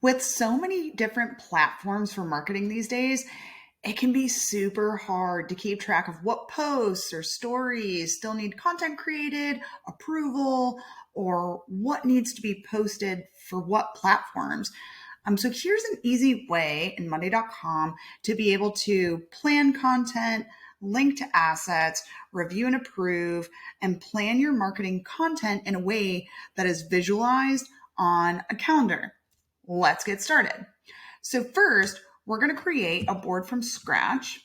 With so many different platforms for marketing these days, it can be super hard to keep track of what posts or stories still need content created, approval, or what needs to be posted for what platforms. So here's an easy way in Monday.com to be able to plan content, link to assets, review and approve, and plan your marketing content in a way that is visualized on a calendar. Let's get started. So first, we're going to create a board from scratch,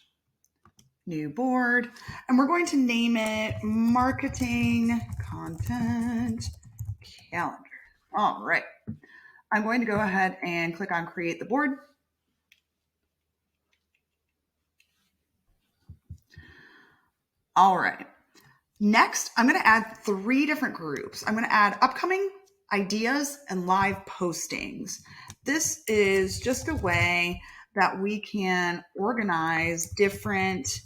new board, and we're going to name it Marketing Content Calendar. All right. I'm going to go ahead and click on Create the Board. All right. Next, I'm going to add 3 different groups. I'm going to add upcoming ideas and live postings. This is just a way that we can organize different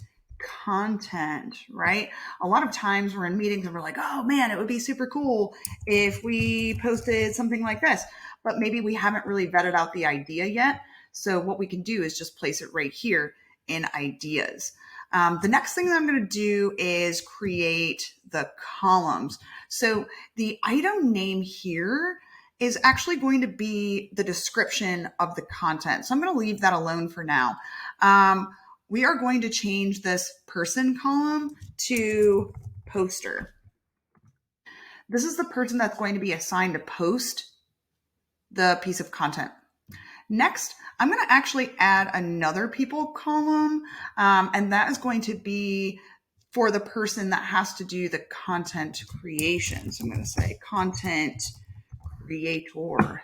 content, right? A lot of times we're in meetings and we're like, oh man, it would be super cool if we posted something like this, but maybe we haven't really vetted out the idea yet. So what we can do is just place it right here in ideas. The next thing that I'm going to do is create the columns. So the item name here is actually going to be the description of the content. So I'm going to leave that alone for now. We are going to change this person column to poster. This is the person that's going to be assigned to post the piece of content. Next, I'm going to actually add another people column, and that is going to be for the person that has to do the content creation. So I'm going to say content creator.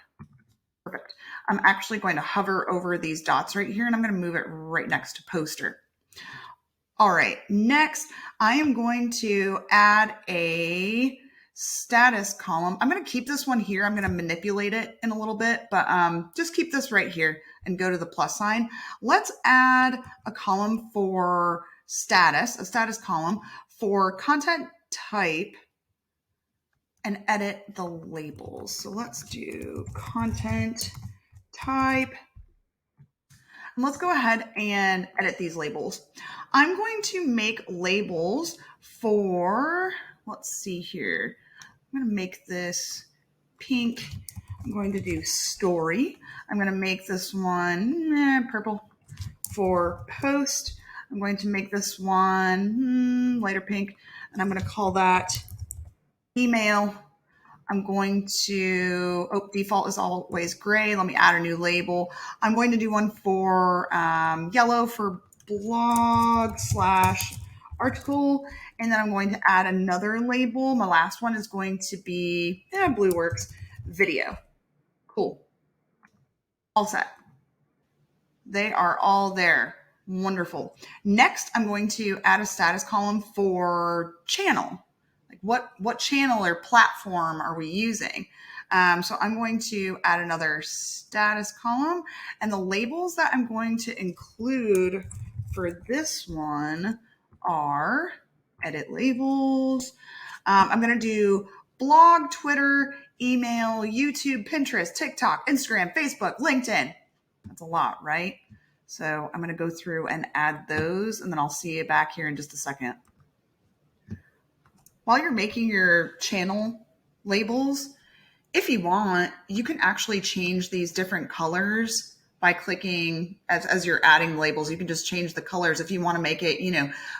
Perfect. I'm actually going to hover over these dots right here, and I'm going to move it right next to poster. All right, next, I am going to add a status column. I'm going to keep this one here. I'm going to manipulate it in a little bit, but just keep this right here and go to the plus sign. Let's add a column for status, a status column for content type, and edit the labels. So let's do content type. And let's go ahead and edit these labels. I'm going to make labels for, let's see here. I'm going to make this pink. I'm going to do story. I'm going to make this one purple for post. I'm going to make this one lighter pink, and I'm going to call that email. I'm going to, default is always gray. Let me add a new label. I'm going to do one for yellow for blog / article. And then I'm going to add another label. My last one is going to be, blue works, video. Cool. All set. They are all there. Wonderful. Next, I'm going to add a status column for channel. Like what channel or platform are we using? So I'm going to add another status column, and the labels that I'm going to include for this one are edit labels. I'm going to do blog, Twitter, email, YouTube, Pinterest, TikTok, Instagram, Facebook, LinkedIn. That's a lot, right? So I'm going to go through and add those, and then I'll see you back here in just a second. While you're making your channel labels, if you want, you can actually change these different colors by clicking as you're adding labels. You can just change the colors if you want to make it,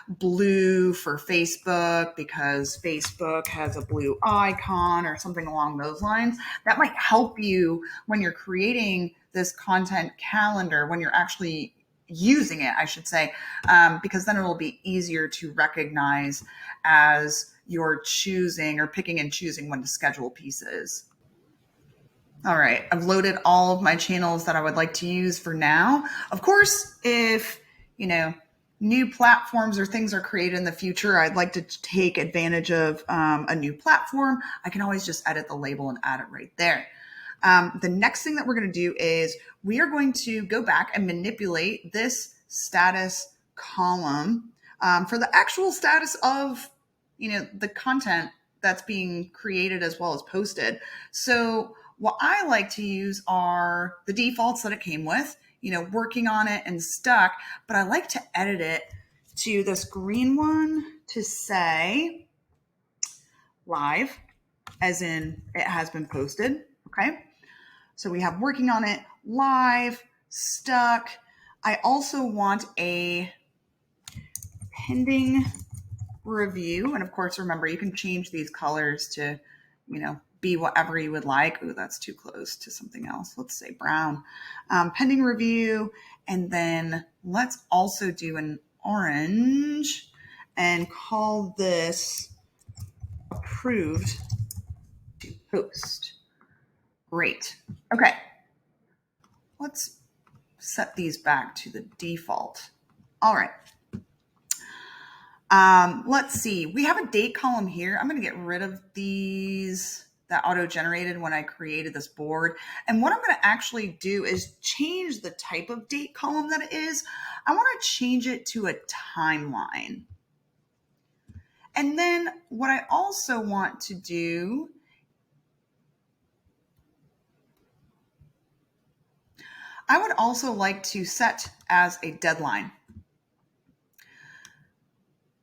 blue for Facebook because Facebook has a blue icon or something along those lines. That might help you when you're creating this content calendar, when you're actually using it, I should say, because then it'll be easier to recognize as you're choosing or picking and choosing when to schedule pieces. All right, I've loaded all of my channels that I would like to use for now. Of course, if, new platforms or things are created in the future, I'd like to take advantage of a new platform, I can always just edit the label and add it right there. The next thing that we're going to do is we are going to go back and manipulate this status column for the actual status of, the content that's being created as well as posted. So what I like to use are the defaults that it came with, working on it and stuck, but I like to edit it to this green one to say live, as in it has been posted. Okay. So we have working on it, live, stuck. I also want a pending review. And of course, remember, you can change these colors to, be whatever you would like. Ooh, that's too close to something else. Let's say brown. Pending review. And then let's also do an orange and call this approved to post. Great. Okay. Let's set these back to the default. All right. Let's see. We have a date column here. I'm going to get rid of these that auto-generated when I created this board. And what I'm going to actually do is change the type of date column that it is. I want to change it to a timeline. And then what I also want to do, I would also like to set as a deadline.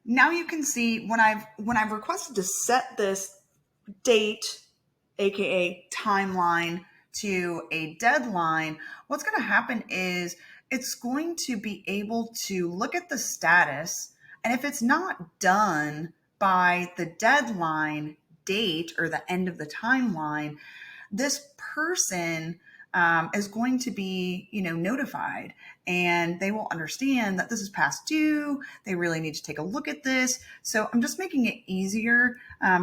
Now you can see when I've requested to set this date, aka timeline, to a deadline, what's going to happen is it's going to be able to look at the status, and if it's not done by the deadline date or the end of the timeline, this person is going to be, notified, and they will understand that this is past due. They really need to take a look at this. So I'm just making it easier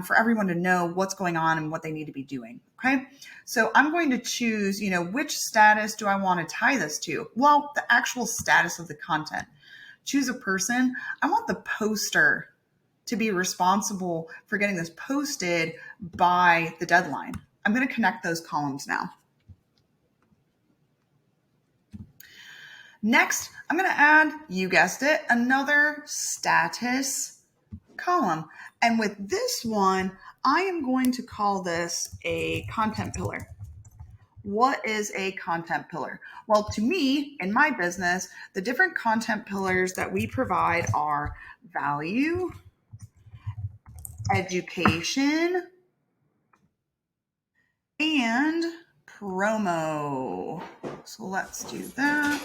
for everyone to know what's going on and what they need to be doing. Okay. So I'm going to choose, which status do I want to tie this to? Well, the actual status of the content. Choose a person. I want the poster to be responsible for getting this posted by the deadline. I'm going to connect those columns now. Next, I'm going to add, you guessed it, another status column. And with this one, I am going to call this a content pillar. What is a content pillar? Well, to me, in my business, the different content pillars that we provide are value, education, and promo. So let's do that.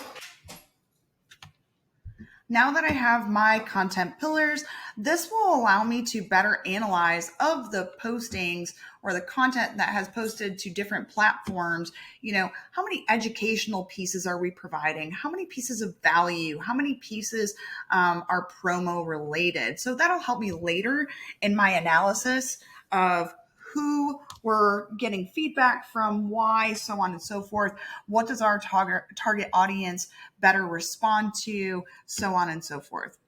Now that I have my content pillars, this will allow me to better analyze of the postings or the content that has posted to different platforms. How many educational pieces are we providing? How many pieces of value? How many pieces are promo related? So that'll help me later in my analysis of who we're getting feedback from, why, so on and so forth. What does our target audience better respond to, so on and so forth.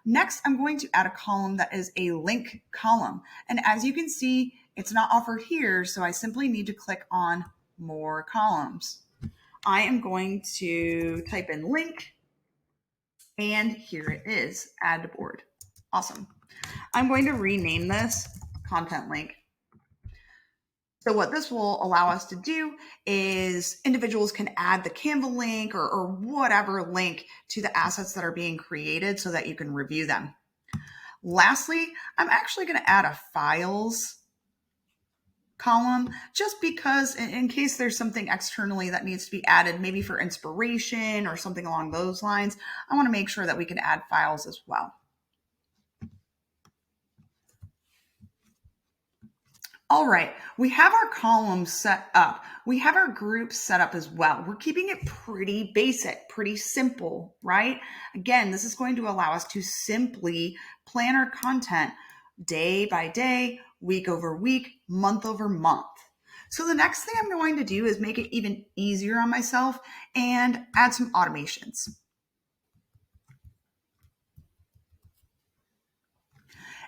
Next, I'm going to add a column that is a link column. And as you can see, it's not offered here, so I simply need to click on more columns. I am going to type in link, and here it is, add to board. Awesome. I'm going to rename this content link. So what this will allow us to do is individuals can add the Canva link or whatever link to the assets that are being created so that you can review them. Lastly, I'm actually going to add a files column just because in case there's something externally that needs to be added, maybe for inspiration or something along those lines, I want to make sure that we can add files as well. All right, we have our columns set up. We have our groups set up as well. We're keeping it pretty basic, pretty simple, right? Again, this is going to allow us to simply plan our content day by day, week over week, month over month. So the next thing I'm going to do is make it even easier on myself and add some automations.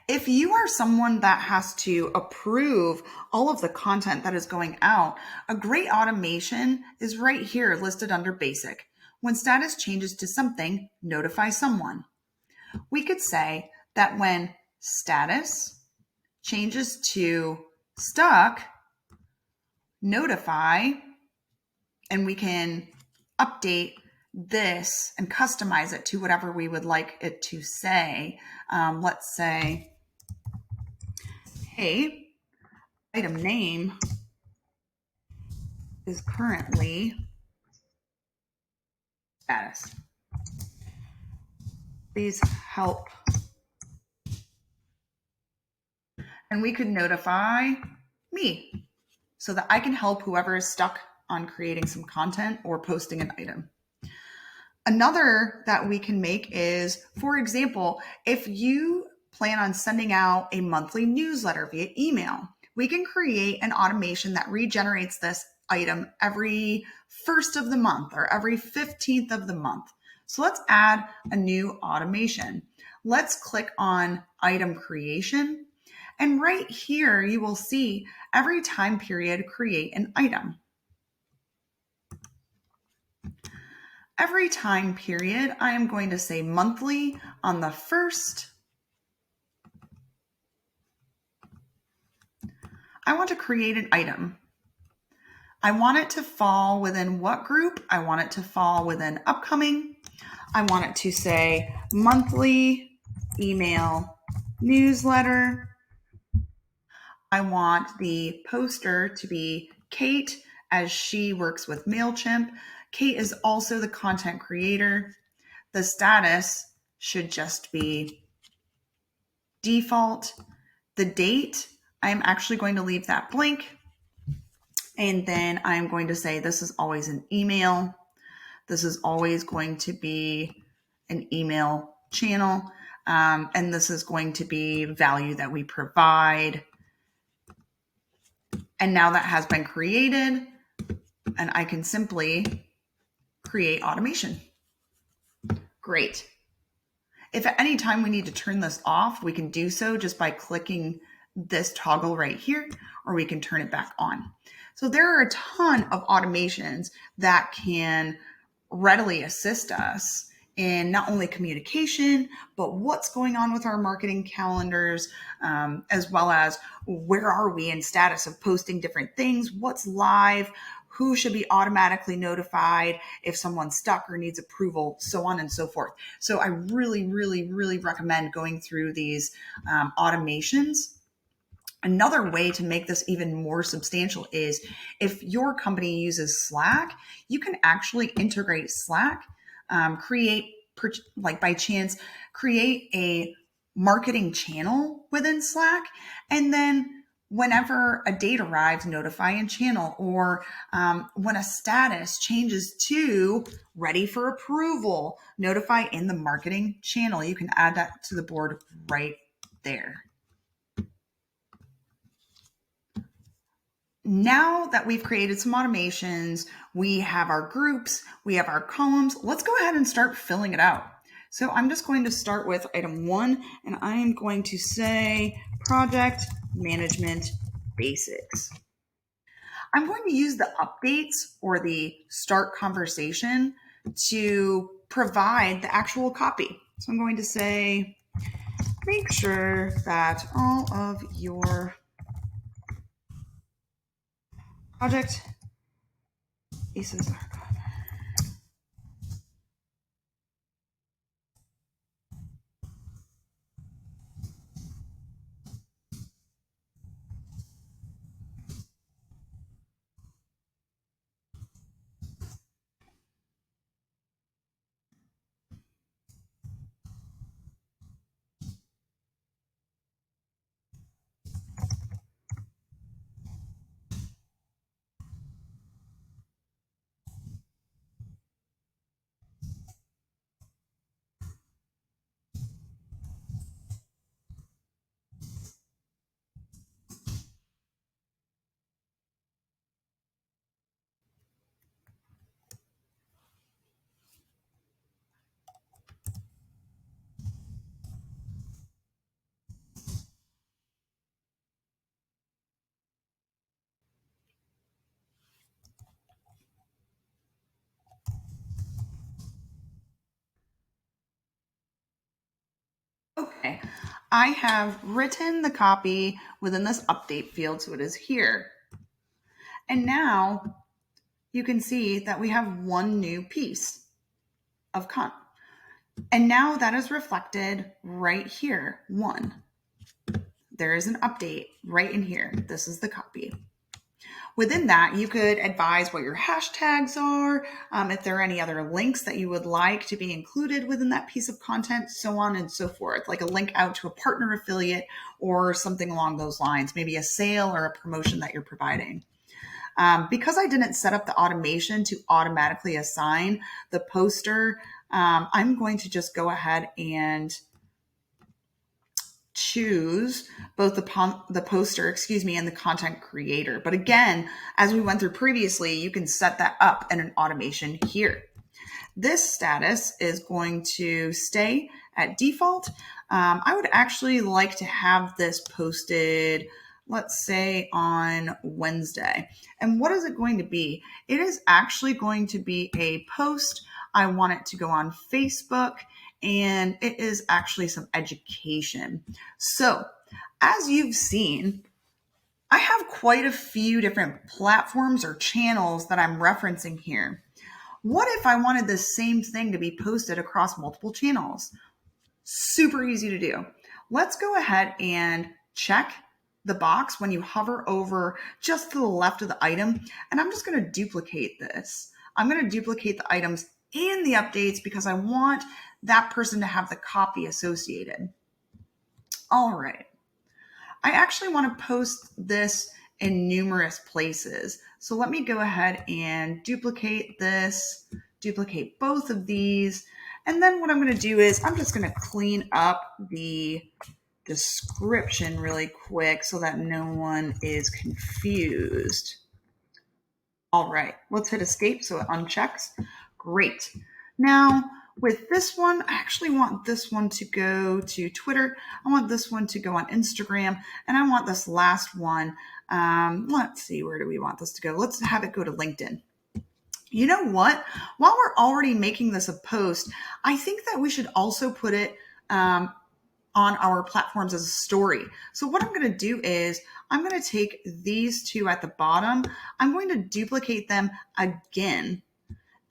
If you are someone that has to approve all of the content that is going out, a great automation is right here listed under basic. When status changes to something, notify someone. We could say that when status changes to stuck, notify, and we can update this and customize it to whatever we would like it to say. Let's say, hey, item name is currently status. Please help. And we could notify me so that I can help whoever is stuck on creating some content or posting an item. Another that we can make is, for example, if you plan on sending out a monthly newsletter via email, we can create an automation that regenerates this item every first of the month or every 15th of the month. So let's add a new automation. Let's click on item creation. And right here, you will see every time period create an item. Every time period, I am going to say monthly on the first. I want to create an item. I want it to fall within what group? I want it to fall within upcoming. I want it to say monthly email newsletter. I want the poster to be Kate, as she works with MailChimp. Kate is also the content creator. The status should just be default. The date, I'm actually going to leave that blank. And then I'm going to say this is always an email. This is always going to be an email channel. And this is going to be value that we provide. And now that has been created, and I can simply create automation. Great. If at any time we need to turn this off, we can do so just by clicking this toggle right here, or we can turn it back on. So there are a ton of automations that can readily assist us in not only communication, but what's going on with our marketing calendars, as well as where are we in status of posting different things, what's live, who should be automatically notified if someone's stuck or needs approval, so on and so forth. So I really, really, really recommend going through these automations. Another way to make this even more substantial is if your company uses Slack, you can actually integrate Slack, create a marketing channel within Slack, and then whenever a date arrives, notify in channel, or when a status changes to ready for approval, notify in the marketing channel. You can add that to the board right there. Now that we've created some automations, we have our groups, we have our columns, let's go ahead and start filling it out. So I'm just going to start with item 1, and I am going to say project management basics. I'm going to use the updates or the start conversation to provide the actual copy. So I'm going to say, make sure that all of your project pieces are covered. Okay, I have written the copy within this update field, so it is here. And now you can see that we have one new piece of content. And now that is reflected right here. One. There is an update right in here. This is the copy. Within that, you could advise what your hashtags are, if there are any other links that you would like to be included within that piece of content, so on and so forth, like a link out to a partner affiliate or something along those lines, maybe a sale or a promotion that you're providing. Because I didn't set up the automation to automatically assign the poster, I'm going to just go ahead and choose both the poster, and the content creator. But again, as we went through previously, you can set that up in an automation here. This status is going to stay at default. I would actually like to have this posted, let's say on Wednesday. And what is it going to be? It is actually going to be a post. I want it to go on Facebook, and it is actually some education. So as you've seen, I have quite a few different platforms or channels that I'm referencing here. What if I wanted the same thing to be posted across multiple channels? Super easy to do. Let's go ahead and check the box when you hover over just to the left of the item. And I'm just going to duplicate this. I'm going to duplicate the items and the updates because I want that person to have the copy associated. All right. I actually want to post this in numerous places. So let me go ahead and duplicate this, duplicate both of these. And then what I'm going to do is I'm just going to clean up the description really quick so that no one is confused. All right, let's hit escape so it unchecks. Great. Now, with this one, I actually want this one to go to Twitter. I want this one to go on Instagram. And I want this last one. Let's see, where do we want this to go? Let's have it go to LinkedIn. You know what? While we're already making this a post, I think that we should also put it on our platforms as a story. So what I'm going to do is I'm going to take these two at the bottom. I'm going to duplicate them again.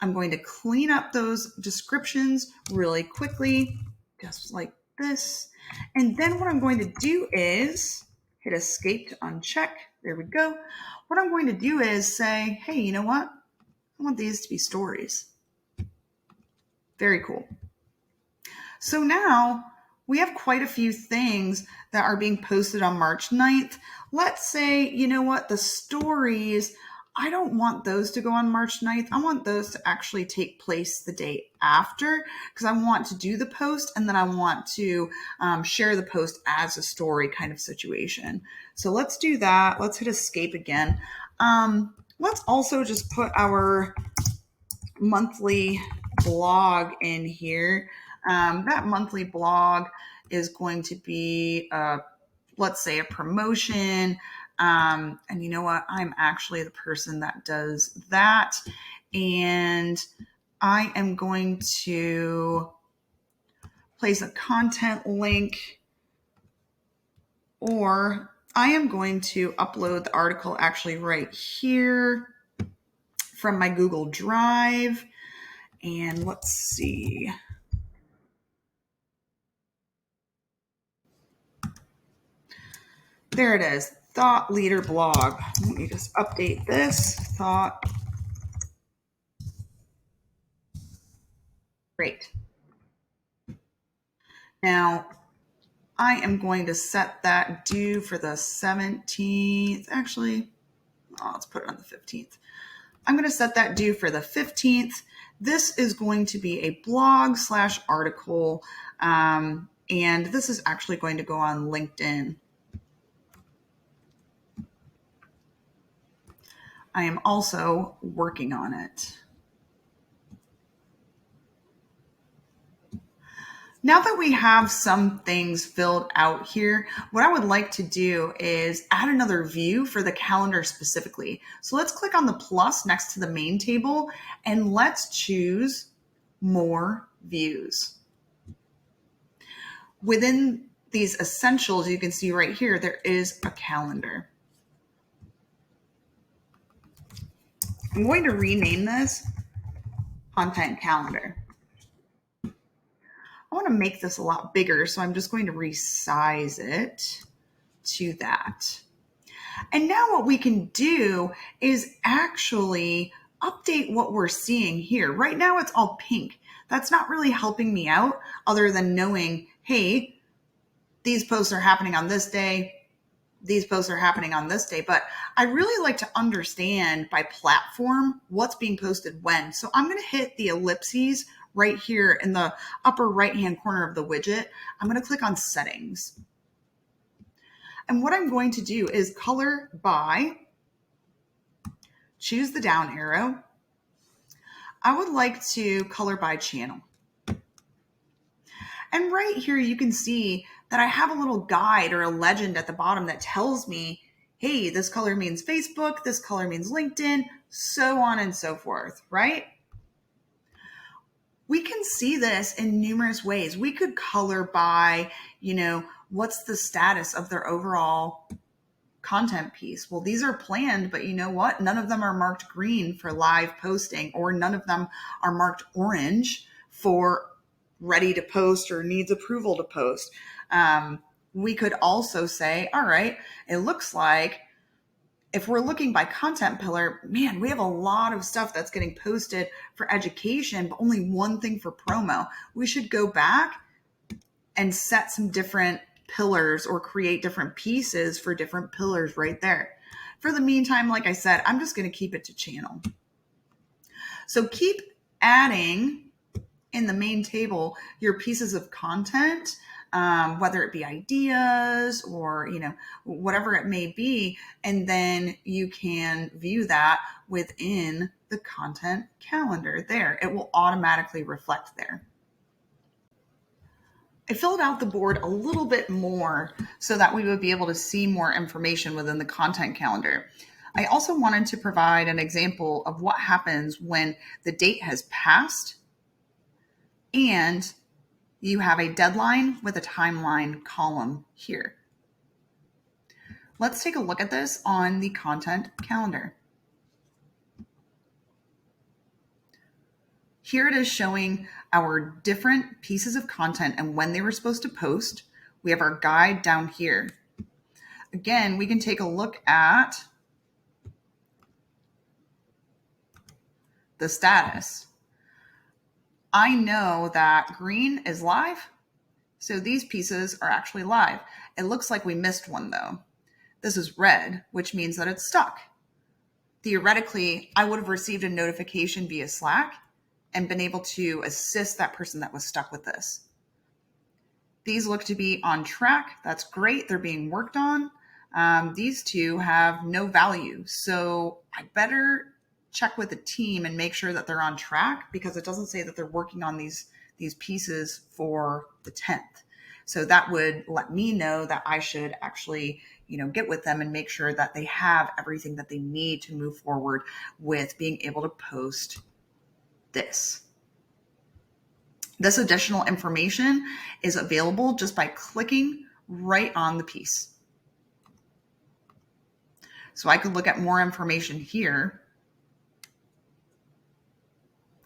I'm going to clean up those descriptions really quickly, just like this. And then what I'm going to do is hit escape to uncheck. There we go. What I'm going to do is say, hey, you know what? I want these to be stories. Very cool. So now we have quite a few things that are being posted on March 9th. Let's say, you know what, the stories, I don't want those to go on March 9th. I want those to actually take place the day after because I want to do the post and then I want to share the post as a story kind of situation. So let's do that. Let's hit escape again. Let's also just put our monthly blog in here. That monthly blog is going to be, let's say, a promotion. And you know what? I'm actually the person that does that. And I am going to place a content link, or I am going to upload the article actually right here from my Google Drive. And let's see. There it is, Thought Leader Blog. Let me just update this. Thought. Great. Now, I am going to set that due for the 17th. Actually, let's put it on the 15th. I'm going to set that due for the 15th. This is going to be a blog/article, and this is actually going to go on LinkedIn. I am also working on it. Now that we have some things filled out here, what I would like to do is add another view for the calendar specifically. So let's click on the plus next to the main table and let's choose more views. Within these essentials, you can see right here, there is a calendar. I'm going to rename this Content Calendar. I want to make this a lot bigger, so I'm just going to resize it to that. And now what we can do is actually update what we're seeing here. Right now it's all pink. That's not really helping me out other than knowing, hey, these posts are happening on this day. These posts are happening on this day, but I really like to understand by platform what's being posted when. So I'm going to hit the ellipses right here in the upper right-hand corner of the widget. I'm going to click on settings. And what I'm going to do is color by, choose the down arrow. I would like to color by channel. And right here, you can see that I have a little guide or a legend at the bottom that tells me, hey, this color means Facebook, this color means LinkedIn, so on and so forth, right? We can see this in numerous ways. We could color by, what's the status of their overall content piece. Well, these are planned, but you know what? None of them are marked green for live posting, or none of them are marked orange for ready to post or needs approval to post. We could also say, all right, it looks like if we're looking by content pillar, man, we have a lot of stuff that's getting posted for education, but only one thing for promo. We should go back and set some different pillars or create different pieces for different pillars right there. For the meantime, like I said, I'm just going to keep it to channel. So keep adding in the main table your pieces of content, whether it be ideas or, whatever it may be. And then you can view that within the content calendar there. It will automatically reflect there. I filled out the board a little bit more so that we would be able to see more information within the content calendar. I also wanted to provide an example of what happens when the date has passed and you have a deadline with a timeline column here. Let's take a look at this on the content calendar. Here it is showing our different pieces of content and when they were supposed to post. We have our guide down here. Again, we can take a look at the status. I know that green is live, so these pieces are actually live. It looks like we missed one though. This is red, which means that it's stuck. Theoretically, I would have received a notification via Slack and been able to assist that person that was stuck with this. These look to be on track. That's great. They're being worked on. These two have no value. So I better check with the team and make sure that they're on track, because it doesn't say that they're working on these pieces for the 10th. So that would let me know that I should actually, get with them and make sure that they have everything that they need to move forward with being able to post this. This additional information is available just by clicking right on the piece. So I could look at more information here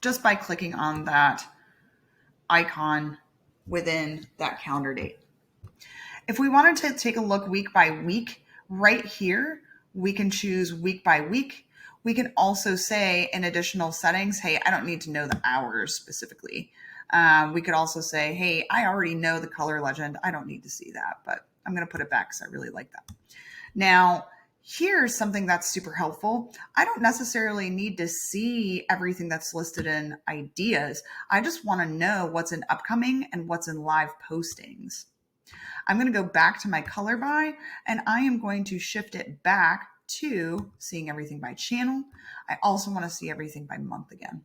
just by clicking on that icon within that calendar date. If we wanted to take a look week by week, right here, we can choose week by week. We can also say in additional settings, hey, I don't need to know the hours specifically. We could also say, hey, I already know the color legend. I don't need to see that, but I'm going to put it back because I really like that. Now, here's something that's super helpful. I don't necessarily need to see everything that's listed in ideas. I just want to know what's in upcoming and what's in live postings. I'm going to go back to my color by, and I am going to shift it back to seeing everything by channel. I also want to see everything by month again.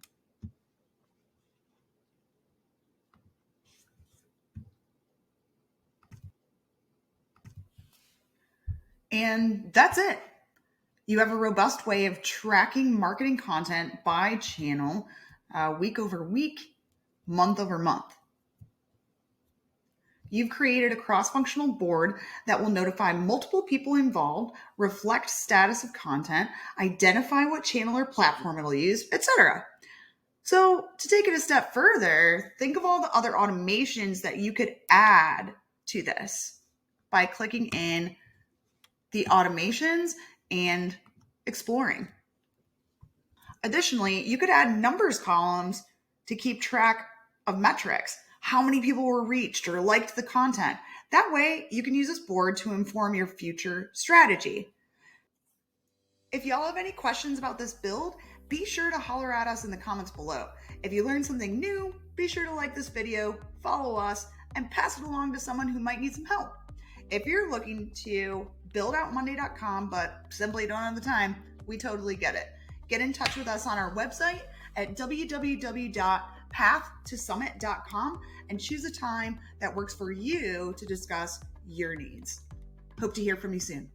And that's it. You have a robust way of tracking marketing content by channel, week over week, month over month. You've created a cross-functional board that will notify multiple people involved, reflect status of content, identify what channel or platform it'll use, etc. So, to take it a step further, think of all the other automations that you could add to this by clicking in the automations and exploring. Additionally, you could add numbers columns to keep track of metrics, how many people were reached or liked the content. That way, you can use this board to inform your future strategy. If y'all have any questions about this build, be sure to holler at us in the comments below. If you learned something new, be sure to like this video, follow us, and pass it along to someone who might need some help. If you're looking to buildoutmonday.com but simply don't have the time, we totally get it. Get in touch with us on our website at www.pathtosummit.com and choose a time that works for you to discuss your needs. Hope to hear from you soon.